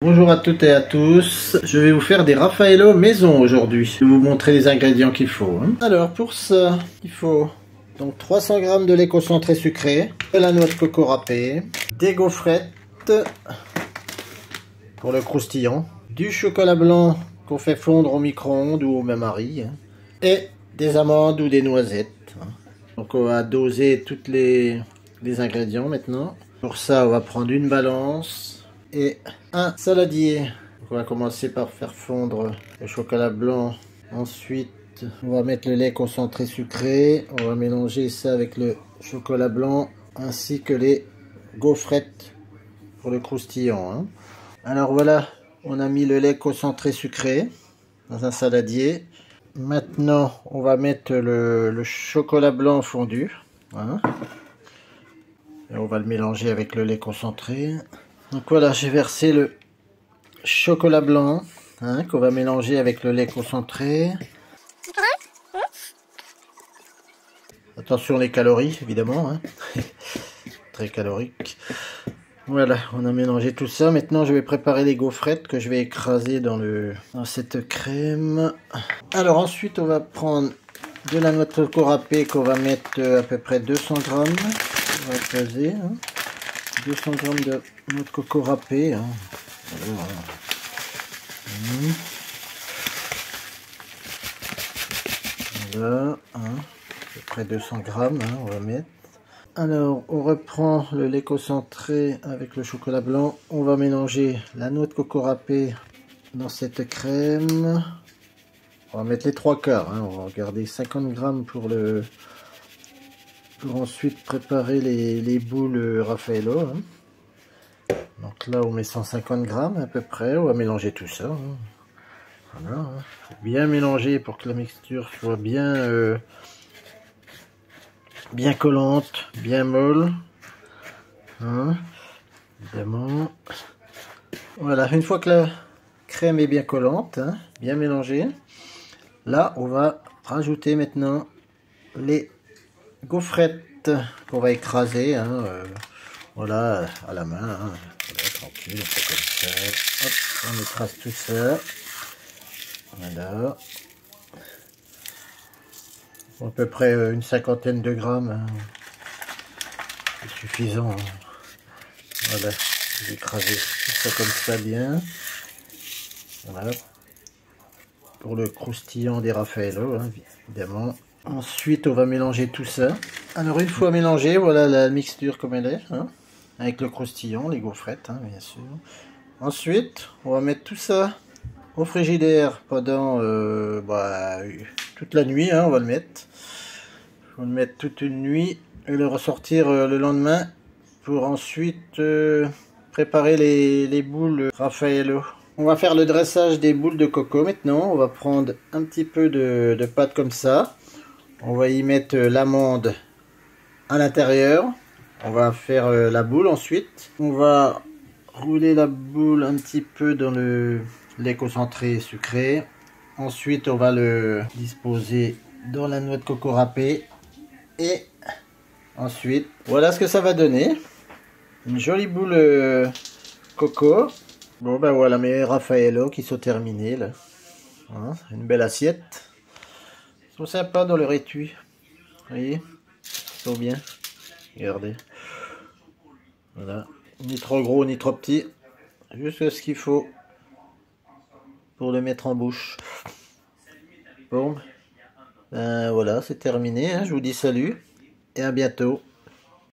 Bonjour à toutes et à tous, je vais vous faire des Raffaello maison aujourd'hui. Je vais vous montrer les ingrédients qu'il faut. Alors pour ça, il faut donc 300 g de lait concentré sucré, de la noix de coco râpée, des gaufrettes pour le croustillant, du chocolat blanc qu'on fait fondre au micro-ondes ou au bain-marie, et des amandes ou des noisettes. Donc on va doser tous les ingrédients maintenant. Pour ça, on va prendre une balance et un saladier. On va commencer par faire fondre le chocolat blanc. Ensuite, on va mettre le lait concentré sucré. On va mélanger ça avec le chocolat blanc ainsi que les gaufrettes pour le croustillant. Alors voilà, on a mis le lait concentré sucré dans un saladier. Maintenant, on va mettre le chocolat blanc fondu. Voilà. Et on va le mélanger avec le lait concentré. Donc voilà, j'ai versé le chocolat blanc qu'on va mélanger avec le lait concentré. Attention les calories, évidemment. Très calorique. Voilà, on a mélangé tout ça. Maintenant, je vais préparer les gaufrettes que je vais écraser dans cette crème. Alors ensuite, on va prendre de la noix de coco râpée qu'on va mettre à peu près 200 g. On va écraser. 200 g de noix de coco râpée. Voilà, à peu près 200 g, on va mettre. Alors, on reprend le lait concentré avec le chocolat blanc. On va mélanger la noix de coco râpée dans cette crème. On va mettre les 3/4. On va garder 50 g pour ensuite préparer les boules Raffaello. Donc là, on met 150 g à peu près. On va mélanger tout ça. Voilà. Faut bien mélanger pour que la mixture soit bien collante, bien molle. Évidemment. Voilà, une fois que la crème est bien collante, bien mélangée, là on va rajouter maintenant les gaufrettes qu'on va écraser. Voilà, à la main. Voilà, tranquille, on fait comme ça. Hop, on écrase tout ça. Voilà. À peu près une cinquantaine de grammes. C'est suffisant. Voilà, je vais écraser tout ça comme ça bien. Voilà. Pour le croustillant des Raffaello, évidemment. Ensuite, on va mélanger tout ça. Alors, une fois mélangé, voilà la mixture comme elle est. Avec le croustillant, les gaufrettes, bien sûr. Ensuite, on va mettre tout ça au frigidaire pendant toute la nuit. On va le mettre. On va le mettre toute une nuit et le ressortir le lendemain pour ensuite préparer les boules Raffaello. On va faire le dressage des boules de coco maintenant. On va prendre un petit peu de pâte comme ça. On va y mettre l'amande à l'intérieur. On va faire la boule ensuite. On va rouler la boule un petit peu dans le lait concentré sucré. Ensuite, on va le disposer dans la noix de coco râpée. Et ensuite, voilà ce que ça va donner. Une jolie boule coco. Bon ben voilà mes Raffaello qui sont terminés là. Une belle assiette. Ils sont sympas dans leur étui. Vous voyez, ils sont bien. Regardez. Voilà. Ni trop gros ni trop petit. Juste ce qu'il faut pour le mettre en bouche. Bon. Ben voilà, c'est terminé. Je vous dis salut et à bientôt.